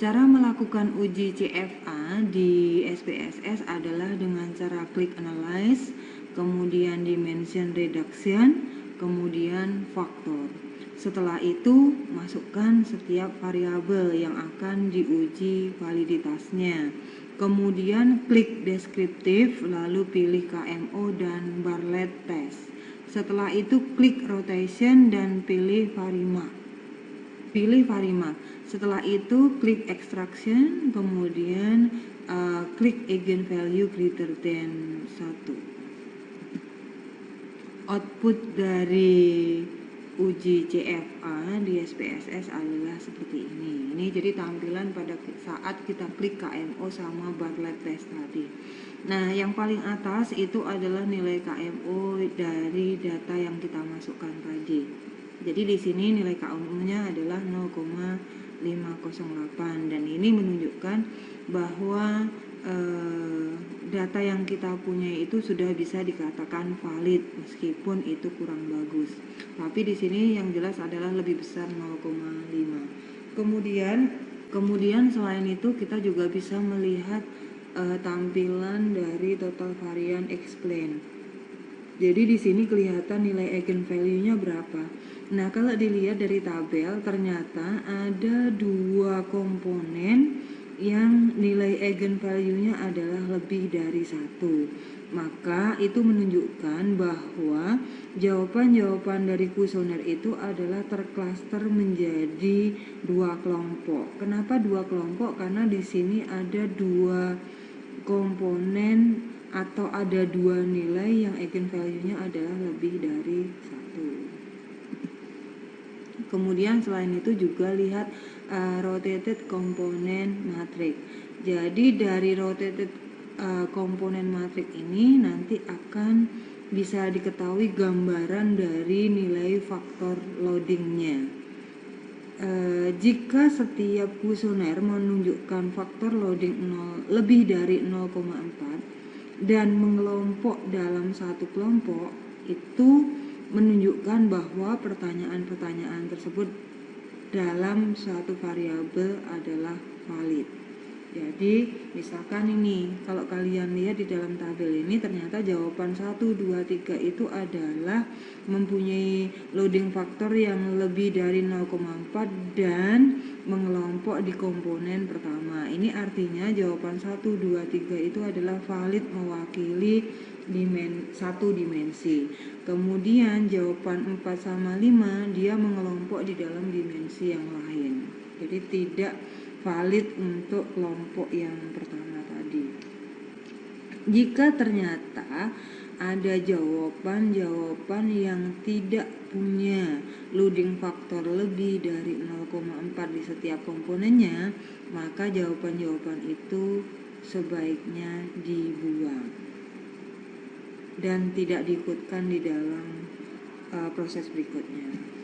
Cara melakukan uji CFA di SPSS adalah dengan cara klik analyze, kemudian dimension reduction, kemudian faktor. Setelah itu, masukkan setiap variabel yang akan diuji validitasnya. Kemudian klik deskriptif, lalu pilih KMO dan Bartlett test. Setelah itu klik rotation dan pilih Varimax. Setelah itu klik extraction, kemudian klik eigenvalue greater than 1. Output dari uji CFA di SPSS adalah seperti ini. Ini jadi tampilan pada saat kita klik KMO sama Bartlett test tadi. Nah, yang paling atas itu adalah nilai KMO dari data yang kita masukkan tadi. Jadi di sini nilai KMO-nya adalah 0,508 dan ini menunjukkan bahwa data yang kita punya itu sudah bisa dikatakan valid meskipun itu kurang bagus. Tapi di sini yang jelas adalah lebih besar 0,5. Kemudian selain itu kita juga bisa melihat tampilan dari total varian explain. Jadi di sini kelihatan nilai eigenvalue-nya berapa. Nah, kalau dilihat dari tabel, ternyata ada dua komponen yang nilai eigenvalue-nya adalah lebih dari 1. Maka itu menunjukkan bahwa jawaban-jawaban dari kuesioner itu adalah terklaster menjadi dua kelompok. Kenapa dua kelompok? Karena di sini ada dua komponen atau ada dua nilai yang eigenvalue-nya adalah lebih dari 1. Kemudian selain itu juga lihat rotated component matrix. Jadi dari rotated komponen matrix ini nanti akan bisa diketahui gambaran dari nilai faktor loadingnya. Jika setiap kuesioner menunjukkan faktor loading 0 lebih dari 0,4 dan mengelompok dalam satu kelompok, itu menunjukkan bahwa pertanyaan-pertanyaan tersebut dalam suatu variabel adalah valid. Jadi misalkan ini, kalau kalian lihat di dalam tabel ini ternyata jawaban 1, 2, 3 itu adalah mempunyai loading faktor yang lebih dari 0,4 dan mengelompok di komponen pertama. Ini artinya jawaban 1, 2, 3 itu adalah valid mewakili satu dimensi. Kemudian jawaban 4 sama 5 dia mengelompok di dalam dimensi yang lain. Jadi tidak valid untuk kelompok yang pertama tadi. Jika ternyata ada jawaban-jawaban yang tidak punya loading faktor lebih dari 0,4 di setiap komponennya, maka jawaban-jawaban itu sebaiknya dibuang dan tidak diikutkan di dalam proses berikutnya.